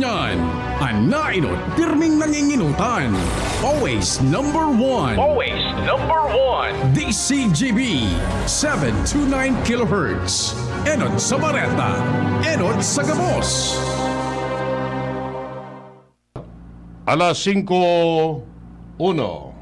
niyan. Anainot, pirming nanginginutan. Always number one. Always number one. DCGB 729 kHz. Enot sa Bareta. Enot sa Gabos. Alas 5:01.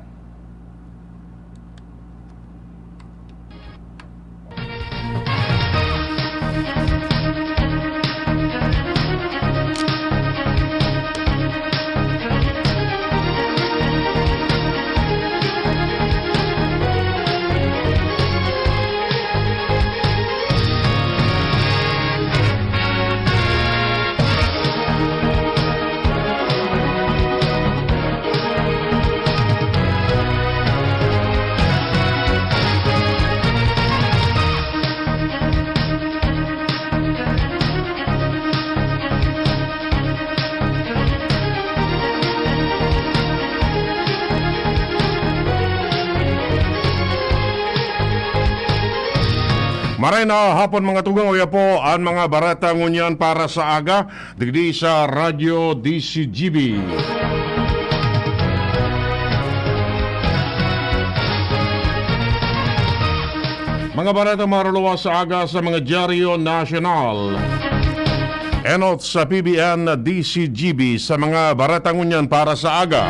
Maray na hapon mga tugang uya po ang mga barata ngunyan para sa aga digdi sa Radyo DCGB. Mga barata maruluwa sa aga sa mga dyaryo nasyonal. Enot sa PBN DCGB sa mga barata ngunyan para sa aga.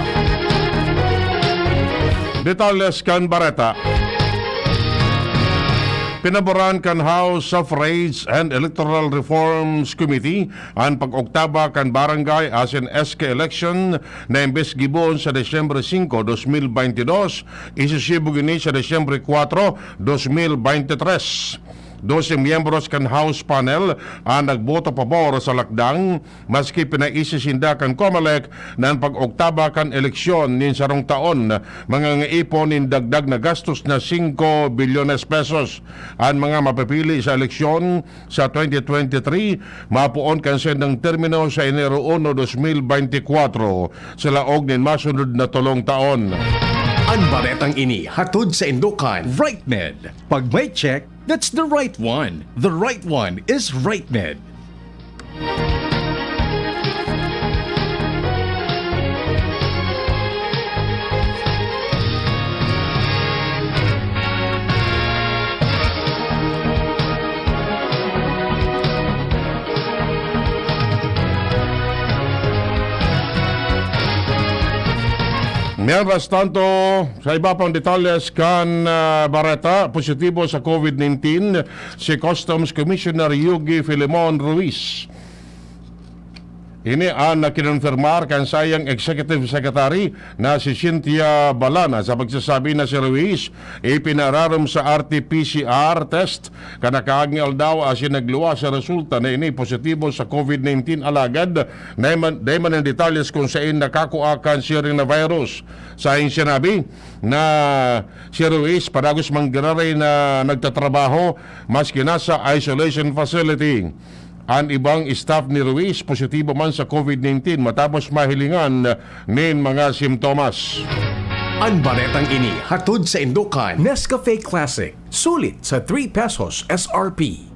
Detalles kan barata. Pinaboran kan House of Rates and Electoral Reforms Committee ang pag-oktaba kan barangay as in SK election na imbes gibon sa Desyembre 5, 2022, isisibo gini sa Desyembre 4, 2023. 12 miyembros kan House panel ang nagboto pabor sa lakdang maski pinaisinda kan COMELEC na ang pag-oktaba kan eleksyon nin sarong taon mga ngaipon nin dagdag na gastos na 5 bilyones pesos. Ang mga mapipili sa eleksyon sa 2023 mapuon kan sendang termino sa Enero 1, 2024 sa laog nin masunod na 3 taon. Ang baretang ini hatod sa Indokan RightMed. Pag may check, that's the right one. The right one is RightMed. Mientras tanto, sa iba pang detalles kan barata, positibo sa COVID-19 si Customs Commissioner Yugi Filemon Ruiz. Ini ang kinonfirmar kan sayang Executive Secretary na si Cynthia Balana sa pagsasabi na si Ruiz ipinararam sa RT-PCR test kanakaangal daw as nagluwa sa resulta na ini positibo sa COVID-19 alagad dayman ang detalles kung saan nakakuakan si rin na virus. Sa ayon sinabi na si Ruiz padagos manggiraray na nagtatrabaho maski nasa isolation facility. Ang ibang staff ni Ruiz positibo man sa COVID-19 matapos mahilingan nin mga simptomas. Ang baretang ini hatod sa Indokan Nescafe Classic. Sulit sa 3 pesos SRP.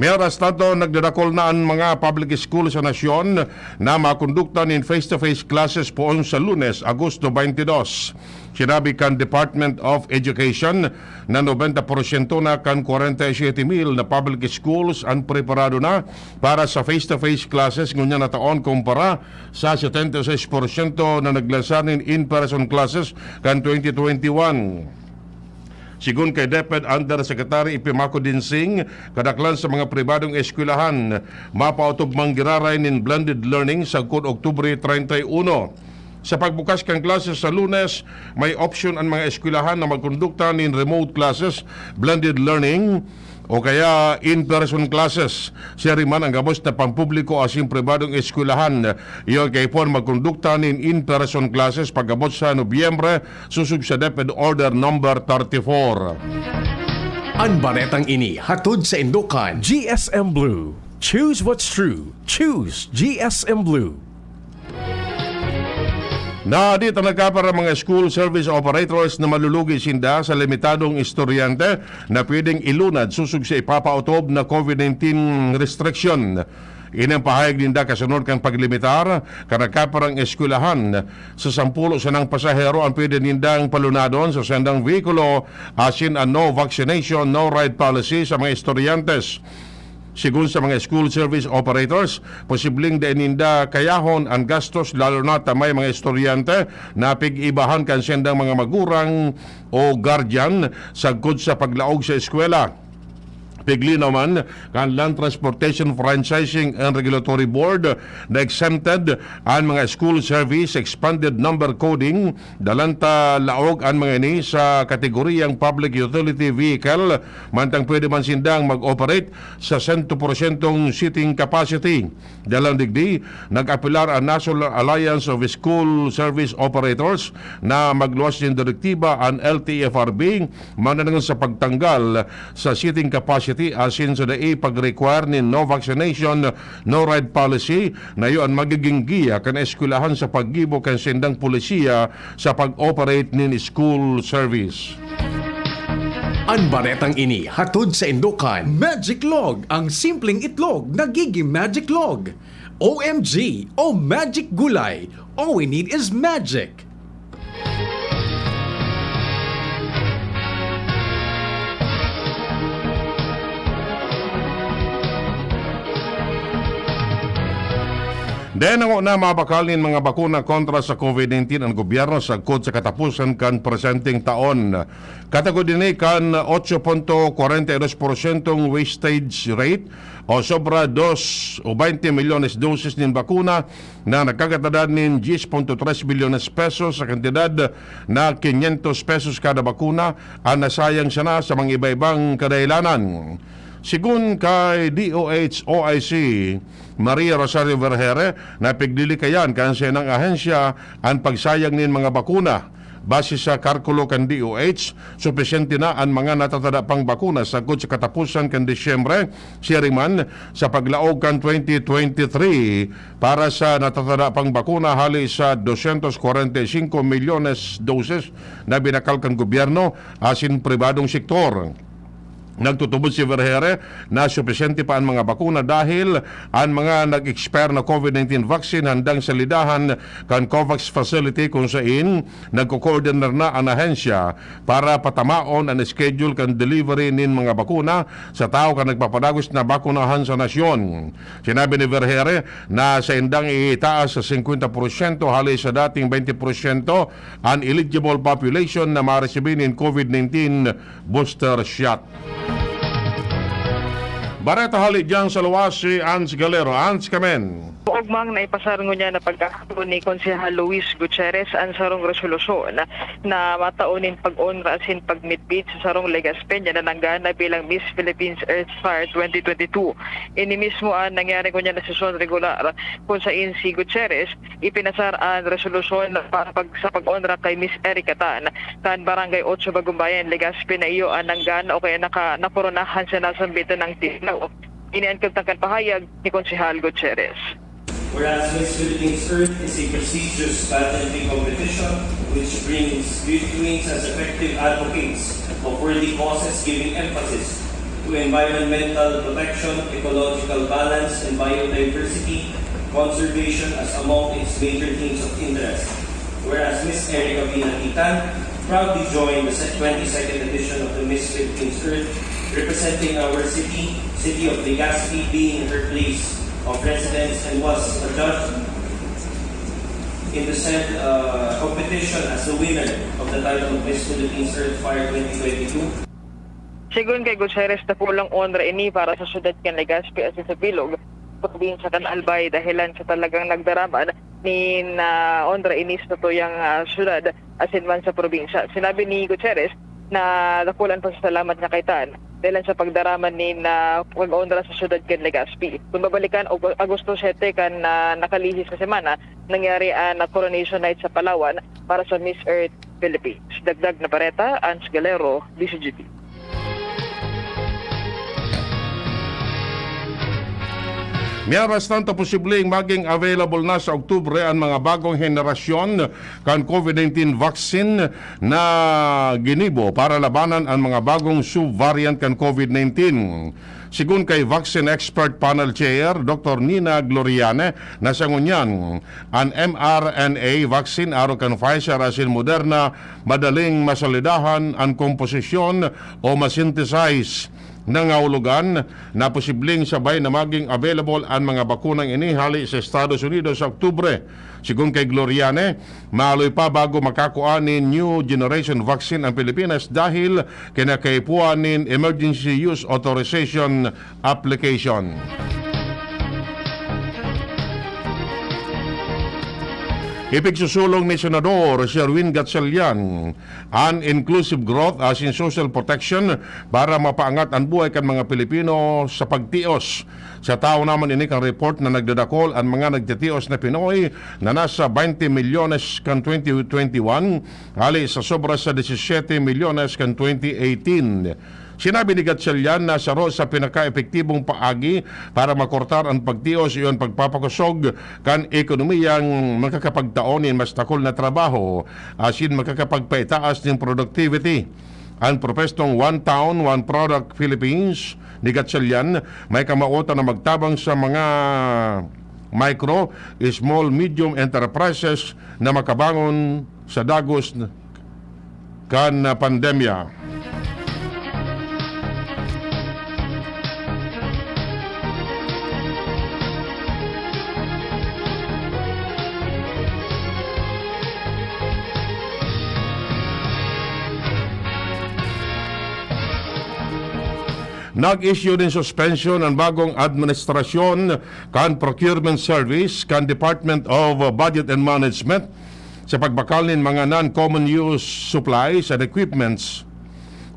Mientras tanto, nagdadakol na ang mga public school sa nasyon na makonduktan in face-to-face classes poon sa Lunes, Agosto 22. Sinabi kan Department of Education na 90% na kan 47,000 na public schools ang preparado na para sa face-to-face classes ngunya na taon kumpara sa 76% na naglansanin in-person classes kan 2021. Sigun kay DepEd Undersecretary Ipimako Dinsing, kadaklan sa mga pribadong eskwelahan mapautob manggiraray nin blended learning sa Oktubre 31. Sa pagbukas kang classes sa Lunes, may option ang mga eskwelahan na magkondukta nin remote classes, blended learning o kaya in-person classes. Siya rin man ang gabos na pampubliko asing pribadong eskwelahan. Iyon kay po magkondukta nin in-person classes pagabot sa Nobyembre susub sa DepEd Order number 34. Ang baretang ini hatod sa Indokan GSM Blue. Choose what's true. Choose GSM Blue. Naadit ang nagkapara mga school service operators na malulugi sinda sa limitadong estudyante na pwedeng ilunad susug sa ipapautob na COVID-19 restriction. Inang pahayag ninda kasunod kang paglimitar kanagkaparang eskwelahan sa 10 sanang pasahero ang pwede nindang palunadon sa sendang vehikulo asin ang no vaccination, no ride policy sa mga estudiantes. Sigun sa mga school service operators, posibleng ninda kayahon ang gastos lalo na may mga estudyante na pig-ibahan kan sendang mga magurang o guardian sagkod sa paglaog sa eskwela. Pigli naman kan Land Transportation Franchising and Regulatory Board na exempted ang mga school service expanded number coding dalanta laog ang mga ini sa kategoriyang public utility vehicle mantang pwede man sindang mag-operate sa 100% seating capacity. Dalang digdi, nag-apilar ang National Alliance of School Service Operators na magluwas ng direktiba ang LTFRB mananang sa pagtanggal sa seating capacity asin sa dai pag-require ni no vaccination, no ride policy na yun ang magiging giya kan eskwelahan sa paggibo kan sendang pulisiya sa pag-operate nin school service. Ang baretang ini hatod sa Indokan. Magic Log, ang simpleng itlog nagiging Magic Log. OMG o Magic Gulay, all we need is magic. Den ang una mabakalin mga bakuna kontra sa COVID-19 ang gobyerno sagkod sa katapusan kan presenteng taon. Katagod din kan 8.42% wastage rate o sobra 2 o 20 milyones dosis nin bakuna na nagkagatadad nin 10.3 bilyones pesos sa kantidad na 500 pesos kada bakuna ang nasayang sana sa mga iba-ibang kadailanan. Sigun kay DOH OIC Maria Rosario Vergere na pigdilikayan kanse ng ahensya ang pagsayang nin mga bakuna. Base sa kalkulo kan DOH, sufisyente na ang mga natatada pang bakuna sagkod sa katapusan kan Disyembre, siriman sa paglaog kan 2023 para sa natatada pang bakuna hali sa 245 milyones doses na binakal kan gobyerno asin pribadong sektor. Nagtutubod si Vergere na sufisyente pa ang mga bakuna dahil ang mga nag-expire na COVID-19 vaccine handang salidahan kan COVAX facility kung saan nagko-coordinate na ang ahensya para patamaon ang schedule kan delivery nin mga bakuna sa tao kan nagpapadagos na bakunahan sa nasyon. Sinabi ni Vergere na sa indang itaas sa 50% hali sa dating 20% ang eligible population na maresibin in COVID-19 booster shot. Bareta hali dyan sa luwas si Ans Galero. Ans, kamen. Ugmang na ipasarong niya na pagkakaroon ni Konsehal Luis Gutierrez ang sarong resolusyon na mataunin pag-onra asin pag-mitbit sa sarong Legazpi niya na nanggana bilang Miss Philippines Earth Fire 2022. Ini mismo ang nangyari ko niya na sesyon regular kung saan si Gutierrez ipinasar ang resolusyon para sa pag-onra kay Miss Erica Tan kan Barangay 8 Bagumbayan, Legazpi na iyo ang nanggana o kaya nakoronahan sa nasambitan ng tinaw. Ini ang kagtangkan pahayag ni Konsehal Gutierrez. Whereas Miss Philippines Earth is a prestigious pageantry competition which brings beauty queens as effective advocates of worthy causes, giving emphasis to environmental protection, ecological balance, and biodiversity conservation as among its major themes of interest. Whereas Miss Erica Pinatitan proudly joined the 22nd edition of the Miss Philippines Earth, representing our city of Legazpi, being her place of residence, and was adjudged in the said competition as the winner of the title of Miss Philippines Earth Fire 2022. Sigun kay Gutierrez na pulang onra ini para sa syudad kan Legazpi asin sa Bilog, probinsya kan Albay dahilan sa talagang nagdaraman ni onra ini sa tuyang syudad asin man sa probinsya. Sinabi ni Gutierrez na nakulan pa sa salamat niya kay Tan dahil sa pagdaraman ni pag-onra sa syudad kan Legazpi. Kung babalikan, Agosto 7 kan nakalihis na semana, nangyari ang coronation night sa Palawan para sa Miss Earth Philippines. Dagdag na Bareta, Ans Galero, DCGT. Miyaras tanto posibleng maging available na sa Oktubre ang mga bagong henerasyon kan COVID-19 vaccine na ginibo para labanan ang mga bagong subvariant kan COVID-19. Sigun kay Vaccine Expert Panel Chair Dr. Nina Gloriane, nasa ngunyan ang mRNA vaccine aro kan Pfizer asin Moderna madaling masalidahan ang komposisyon o masynthesize nangahulugan na posibleng sabay na maging available ang mga bakunang ini hali sa Estados Unidos sa Oktubre. Sigun kay Gloriane, maaloy pa bago makakuha ni New Generation Vaccine ang Pilipinas dahil kinakaipuan ni Emergency Use Authorization Application. Ipigsusulong ni Senador Sherwin Gatchalian ang inclusive growth as in social protection para mapaangat ang buhay kan mga Pilipino sa pagtios. Sa tao naman ini kang report na nagdadakol ang mga nagtitios na Pinoy na nasa 20 milyones kan 2021 hali sa sobra sa 17 milyones kan 2018. Sinabi ni Gatchalian na saro sa pinaka-epektibong paagi para makortar ang pagtios iyon pagpapakusog kan ekonomiyang makakapagtaonin mas takol na trabaho asin makakapagpaitaas ng productivity. Ang propestong One Town, One Product Philippines ni Gatchalian may kamautan na magtabang sa mga micro, small, medium enterprises na makabangon sa dagos kan pandemya. Nag-issue din suspension ang bagong administrasyon kan Procurement Service kan Department of Budget and Management sa pagbakal ng mga non-common use supplies and equipments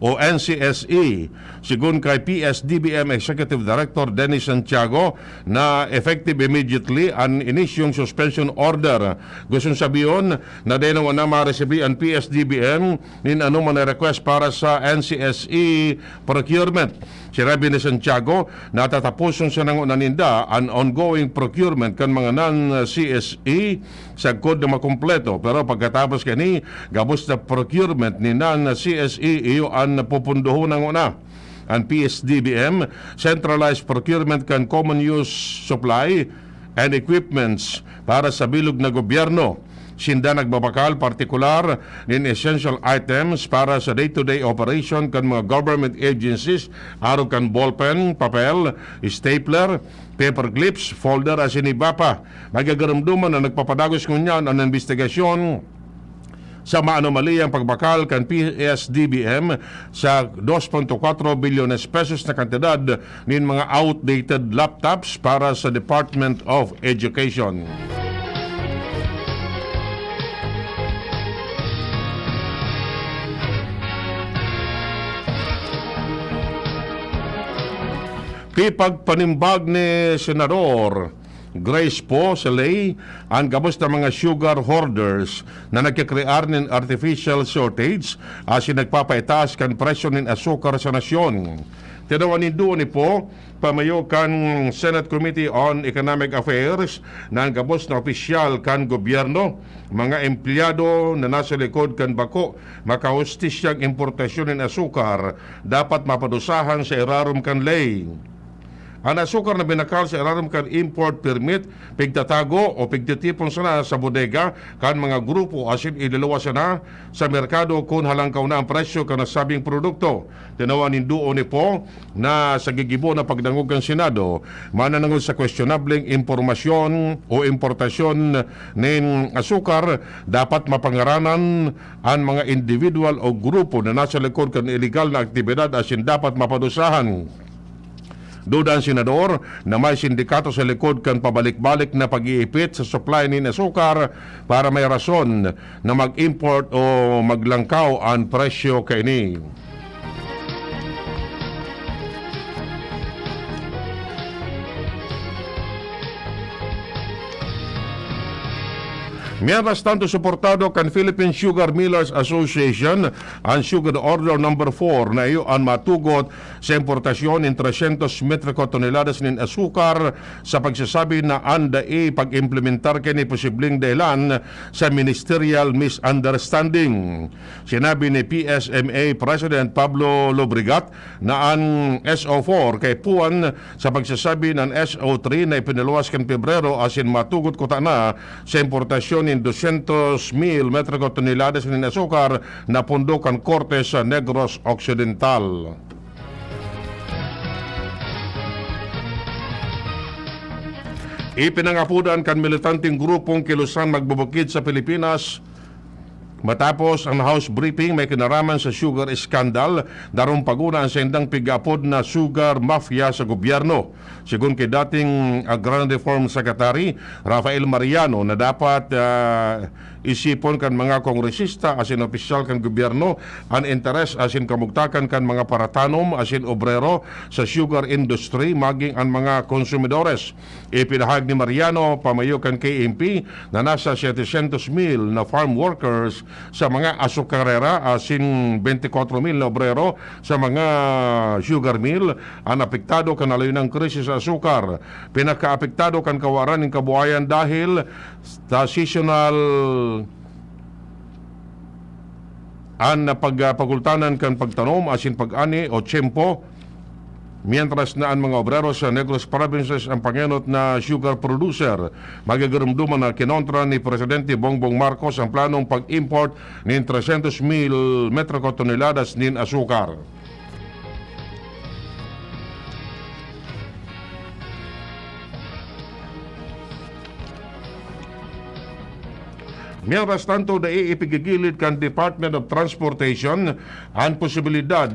o NCSE. Sigun kay PSDBM Executive Director Dennis Santiago na effective immediately ang inisyong suspension order. Gustong sabihin na dahil na ma-receive ang PSDBM nin anuman na request para sa NCSE procurement. Sinabi ni Santiago na tatapuson siya ng unaninda ang ongoing procurement kan mga non-CSE sa kod na makumpleto. Pero pagkatapos kani, gabos na procurement ni non-CSE iyo ang pupunduho ng una. Ang PSDBM, Centralized Procurement kan Common Use Supply and Equipments para sa bilog na gobyerno. Sinda nagbabakal partikular nin essential items para sa day-to-day operation kan mga government agencies araw kan ballpen, papel, stapler, paper clips, folder asin iba pa. Magagaramduman na nagpapadagos kunyan ang investigasyon sa maanomaliyang pagbakal kan PSDBM sa 2.4 bilyones pesos na kantidad nin mga outdated laptops para sa Department of Education. Pipagpanimbag ni Senador Grace Po Saley ang gabos na mga sugar hoarders na nagkakrear ng artificial shortage asin nagpapaitaas kan presyo ng asukar sa nasyon. Tinawanin doon ni Po pamayo kan Senate Committee on Economic Affairs na ang gabos na opisyal kan gobyerno, mga empleyado na nasa likod kan bako makahustisyang importasyon ng asukar dapat mapadusahan sa irarum kan lay. Ang asukar na binakal sa irarum kan import permit, pigtatago o pigtitipon sana sa bodega kan mga grupo asin ililuwas na sa merkado kung halangkaw na ang presyo kan nasabing produkto. Tinawanin doon ni Po na sa gigibo na pagdangog ng Senado, mananangod sa questionableng impormasyon o importasyon ng asukar, dapat mapangaranan ang mga individual o grupo na nasa likod kan illegal na aktibidad asin dapat mapadusahan. Duda ang senador na may sindikato sa likod kan pabalik-balik na pag-iipit sa supply ni asukar para may rason na mag-import o maglangkaw ang presyo kaini. Mientras tanto, suportado kan Philippine Sugar Millers Association ang Sugar Order Number 4 na iyo ang matugot sa importasyon ng 300 metriko toneladas ng asukar sa pagsasabi na anda pag-implementar kini posibleng dahilan sa ministerial misunderstanding. Sinabi ni PSMA President Pablo Lobregat na ang SO4 kay puwan sa pagsasabi ng SO3 na ipinaluwas kan Pebrero asin matugot ko na sa importasyon ng 200,000 metriko toneladas ng asukar na pundo kan Korte sa Negros Occidental. Ipinangapudan kan militanteng grupong kilusan magbubukid sa Pilipinas matapos ang House briefing may kinaraman sa sugar scandal darong paguna ang sendang pigapod na sugar mafia sa gobyerno. Sigun kay dating Agrarian Reform Secretary Rafael Mariano na dapat isipon kan mga kongresista asin opisyal kan gobyerno ang interes asin kamugtakan kan mga paratanom asin obrero sa sugar industry maging ang mga konsumidores. Ipinahag ni Mariano pamayo kan KMP na nasa 700,000 na farm workers sa mga asukarera asin 24,000 na obrero sa mga sugar mill ang apektado kan alayo ng krisis sa asukar. Pinakaapektado kan kawaran ng kabuhayan dahil sa seasonal ang pagpagultanan kan pagtanom asin pag-ani o tiyempo. Mientras na ang mga obrero sa Negros Provinces ang pangenot na sugar producer, magagaramduman na kinontra ni Presidente Bongbong Marcos ang planong pag-import ng 300,000 metriko toneladas ng asukar. Mientras tanto, iipigigilid kan Department of Transportation ang posibilidad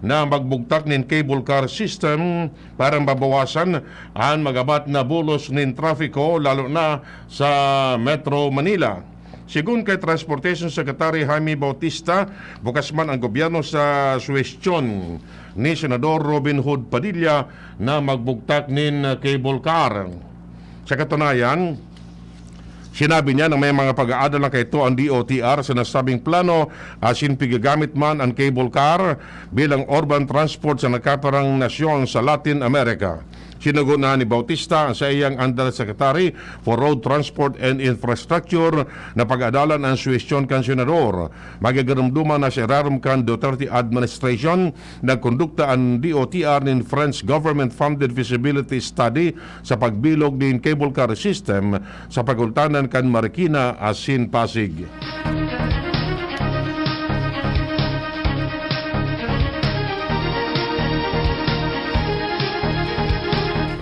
na magbugtak ng cable car system para mabawasan ang magabat na bulos ng trafiko lalo na sa Metro Manila. Sigun kay Transportation Secretary Jaime Bautista, bukas man ang gobyerno sa suwestyon ni Senador Robin Hood Padilla na magbugtak ng cable car. Sa katunayan, sinabi niya na may mga pag-aadala kay ito ang DOTR sa nasabing plano asin pigagamit man ang cable car bilang urban transport sa nakaparang nasyon sa Latin America. Sinagot na ni Bautista ang sa iyang Undersecretary for Road Transport and Infrastructure na pag-adalan ang suwestyon kan senador. Magagaramduman na si Rarum kan Duterte Administration nagkondukta ang DOTR ng French government-funded feasibility study sa pagbilog din cable car system sa pagultanan kan Marikina asin Pasig.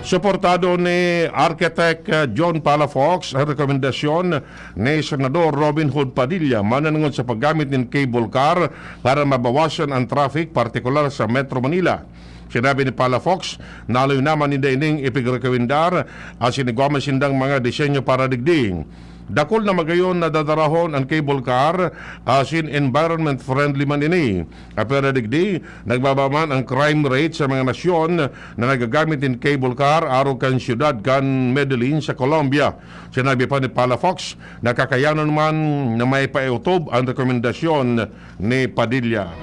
Suportado ni Architect John Palafox ang rekomendasyon ni Senador Robin Hood Padilla mananungon sa paggamit ng cable car para mabawasan ang traffic, partikular sa Metro Manila. Sinabi ni Palafox, naloy naman ni Daining ipigrekomendar at sinigwama sindang mga disenyo para digding. Dakol na magayon na dadarahon ang cable car asin environment friendly man ini. Apera digdi, nagbabaman ang crime rate sa mga nasyon na nagagamit in cable car araw kan siyudad kan Medellin sa Colombia. Sinabi pa ni Palafox, nakakayanan man na may paiutob ang rekomendasyon ni Padilla.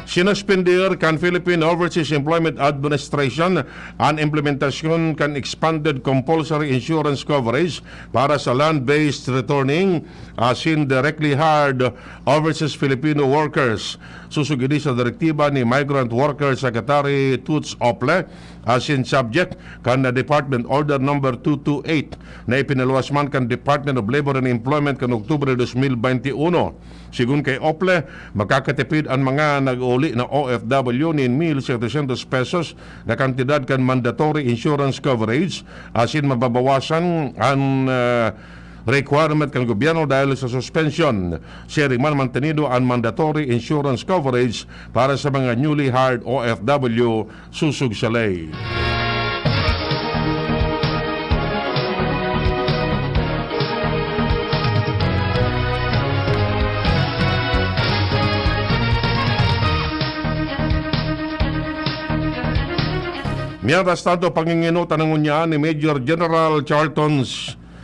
Sinuspendir kan Philippine Overseas Employment Administration ang implementasyon kan expanded compulsory insurance coverage para sa land-based returning asin directly hired overseas Filipino workers. Susugidi sa direktiba ni Migrant Workers Secretary Toots Ople asin subject kan na Department Order Number 228 na ipinaluwas man kan Department of Labor and Employment kan Oktubre 2021. Sigun kay Ople, makakatipid ang mga nag-uli na OFW ni 1,700 pesos na kantidad kan mandatory insurance coverage asin mababawasan ang requirement kan gobyerno dahil sa suspension. Sharing man mantenido ang mandatory insurance coverage para sa mga newly hired OFW susug sa ley. Mientras tanto, panginginutan ng unya ni Major General Charlton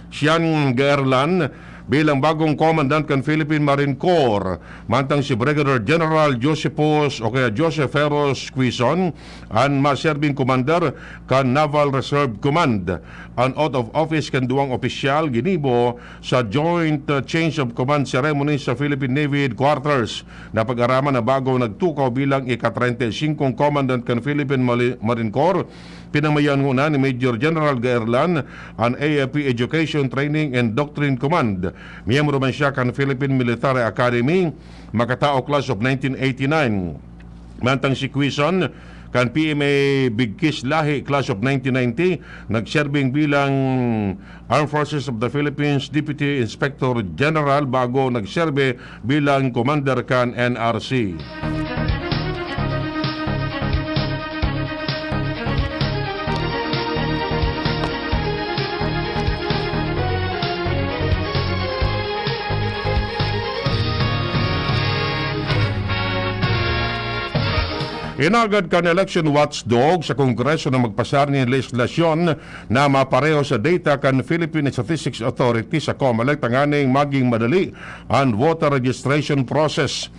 Sian Gaerlan bilang bagong commandant kan Philippine Marine Corps, mantang si Brigadier General Josephus o kaya Joseph Ferros Quizon ang maserbing commander kan Naval Reserve Command. Ang out of office kan duwang opisyal ginibo sa joint change of command ceremony sa Philippine Navy Headquarters na pag-araman na bago nagtukaw bilang ika-35 commandant kan Philippine Marine Corps. Pinamayan muna ni Major General Gaerlan ang AFP Education, Training and Doctrine Command. Miyembro man siya kan Philippine Military Academy, makatao class of 1989. Mantang si Quizon kan PMA Bigkis Lahi class of 1990, nagserbing bilang Armed Forces of the Philippines Deputy Inspector General bago nagserbe bilang Commander kan NRC. Inagad kan election watchdog sa Kongreso na magpasar ng legislasyon na mapareho sa data kan Philippine Statistics Authority sa COMELEC tanganing maging madali ang voter registration process.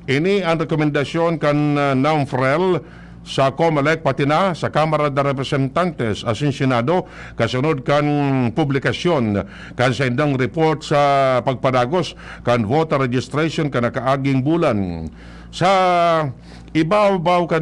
Ini ang rekomendasyon kan NAMFREL sa COMELEC pati na sa Kamara de Representantes asin Senado kasunod kan publikasyon kan sa indang report sa pagpadagos kan voter registration kan nakaaging bulan. Sa ibabaw kan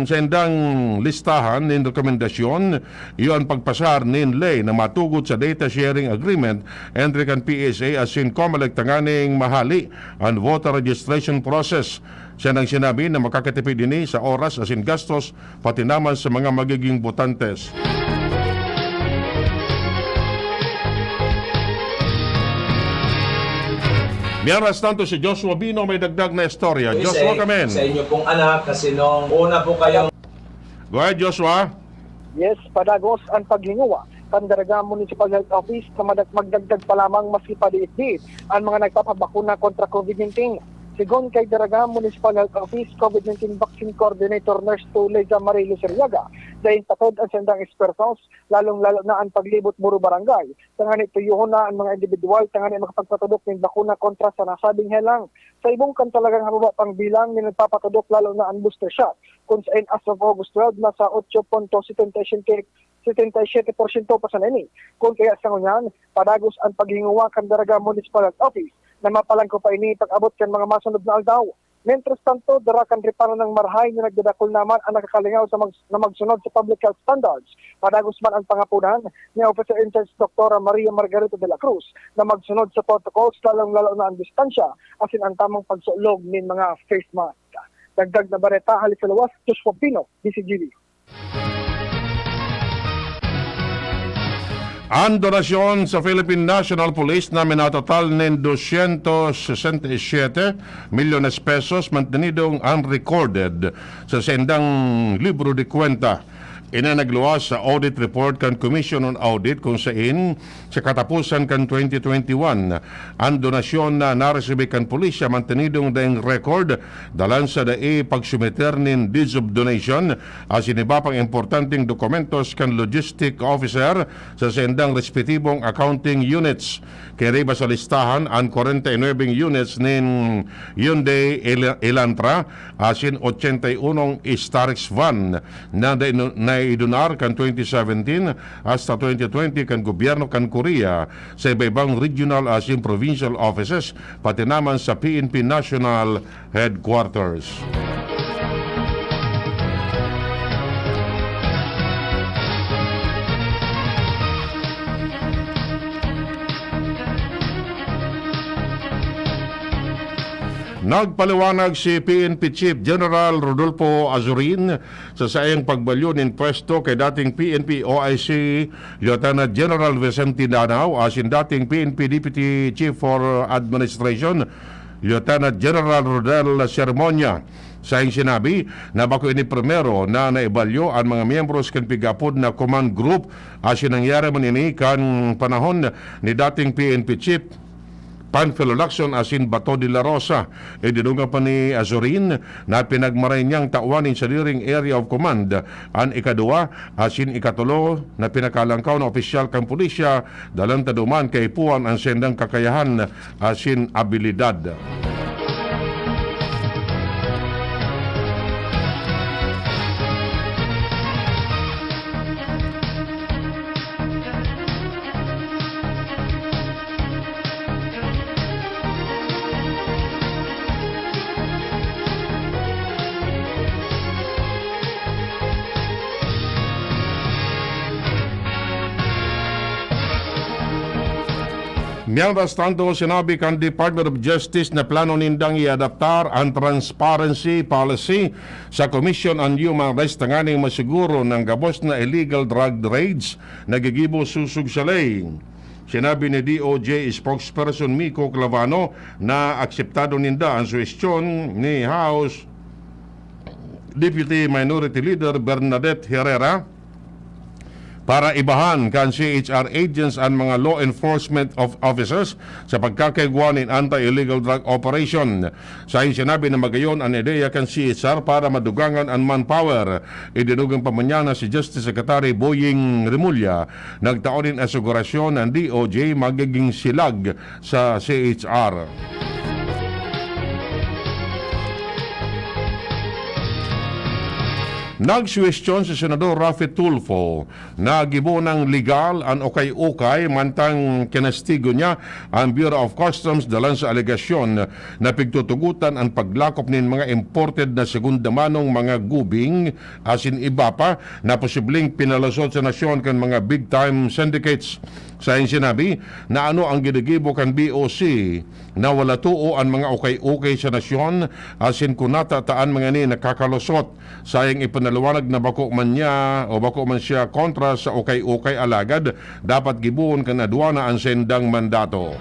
sa indang listahan ng rekomendasyon, iyon pagpasar nin lay na matugod sa data sharing agreement entre kan PSA asin COMELEC tanganing mahali ang voter registration process. Siya nang sinabi na makakatipid din sa oras asin gastos pati naman sa mga magiging botantes. Mientras tanto, si Joshua Bino may dagdag na istorya. Joshua, kamen. Sa inyo pong anak kasi nung una po kayong Go ahead, Joshua. Yes, padagos ang paghinguwa kan Daraga Municipal Health Office na magdagdag pa lamang maski padiit-diit ang mga nagpapabakuna kontra COVID-19. Sigon kay Daraga Municipal Health Office COVID-19 Vaccine Coordinator Nurse Tuleza Marilu Seriaga, dahil tatod ang sendang ekspertos, lalong-lalo na ang paglibot Muro Barangay. Tangani tuyuhon na ang mga individual, tangani makapagpatudok ng bakuna kontra sa nasabing helang. Sa ibong kan talagang hababa pang bilang ni nagpapatudok lalo na ang booster shot, kung saan as of August 12 nasa 8.77% pa sa nini. Kung kaya sa ngunyan, padagos ang paghinguwa kan Daraga Municipal Health Office na mapalang ko pa ini pag-abot kan mga masunod na aldaw. Mientras tanto, darakan ripano ng marhay na nagdadakol naman ang nakakalingaw na magsunod sa public health standards. Padagos man ang pangapunan ni Officer in Charge Dr. Maria Margarita de la Cruz na magsunod sa protocols lalong-lalo na ang distansya asin ang tamang pagsulog ng mga face mask. Dagdag na bareta, Halisalawas, Joshua Pino, DCGV. Ang donasyon sa Philippine National Police na minatotal ng 267 milyones pesos mantenidong unrecorded sa sendang libro de kwenta. Inanagluwas sa audit report kan Commission on Audit kung saan sa katapusan kan 2021 ang donasyon na naresibe kan pulisya mantenidong daing record dalan sa dae pagsumiter nin deeds of donation as iniba pang importanteng dokumentos kan logistic officer sa sendang respetibong accounting units. Kaya ba sa listahan ang 49 units nin Hyundai Elantra asin 81 Starix van na idunar kan 2017 hasta 2020 kan gobyerno kan Korea sa iba-ibang regional asin provincial offices pati naman sa PNP National Headquarters. Nagpaliwanag si PNP Chief General Rodolfo Azurin sa sayang pagbalyo ng pwesto kay dating PNP OIC Lieutenant General Vicente Danao asin dating PNP Deputy Chief for Administration Lieutenant General Rodel Sermonia. Sa sinabi na bako ini primero na naibalyo ang mga miyembros kan pigapod na command group asin nangyari man ini kan panahon ni dating PNP Chief Panfilolacson asin Bato de la Rosa. Dinuga pa ni Azurin na pinagmaray niyang tauanin sa liring area of command ang ikadua asin ikatulo na pinakalangkaw na opisyal kang pulisya dalang taduman kay puan ang sendang kakayahan asin abilidad. Mientras tanto, sinabi kan Department of Justice na plano nindang i-adaptar ang transparency policy sa Commission on Human Rights tanganing masiguro ng gabos na illegal drug raids na gigibo susug sa lay. Sinabi ni DOJ spokesperson Miko Clavano na akseptado ninda ang suwestyon ni House Deputy Minority Leader Bernadette Herrera para ibahan kan CHR agents ang mga law enforcement officers sa pagkakaigwa ng anti-illegal drug operation. Sa sinabi na magayon ang ideya kan CHR para madugangan ang manpower. Idinugang pamanyana si Justice Secretary Boying Remulla. Nagtaonin asegurasyon ng DOJ magiging silag sa CHR. Nagsuwestyon si Senador Rafi Tulfo na gibo ng legal ang ukay-ukay mantang kinastigo niya ang Bureau of Customs dalan sa alegasyon na pigtutugutan ang paglakop ng mga imported na segundamanong mga gubing asin iba pa na posibleng pinalasot sa nasyon kan mga big-time syndicates. Sa sinabi na ano ang ginigibo kan BOC na wala tuo ang mga ukay-ukay sa nasyon asin kunatataan mga ni nakakalusot sayang ipanaluwanag na bako man niya o bako man siya kontra sa ukay-ukay alagad dapat gibuon kan adwana ang sendang mandato.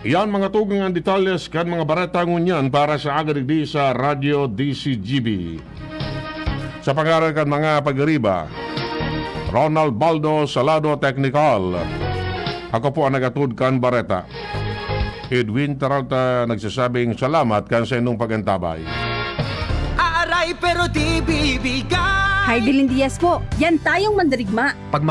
Yan mga tugang ang detalles kan mga barata ngunyan para sa agarigdi sa Radio DCGB. Sa pangaral kan mga pagriba, Ronald Baldo Salado Technical. Ako po ang nagatud kan Bareta. Edwin Taralta nagsasabing salamat kan sa inyong pagantabay. Aray pero di bibigay. Hardilyn Diaz po, yan tayong mandirigma. Pag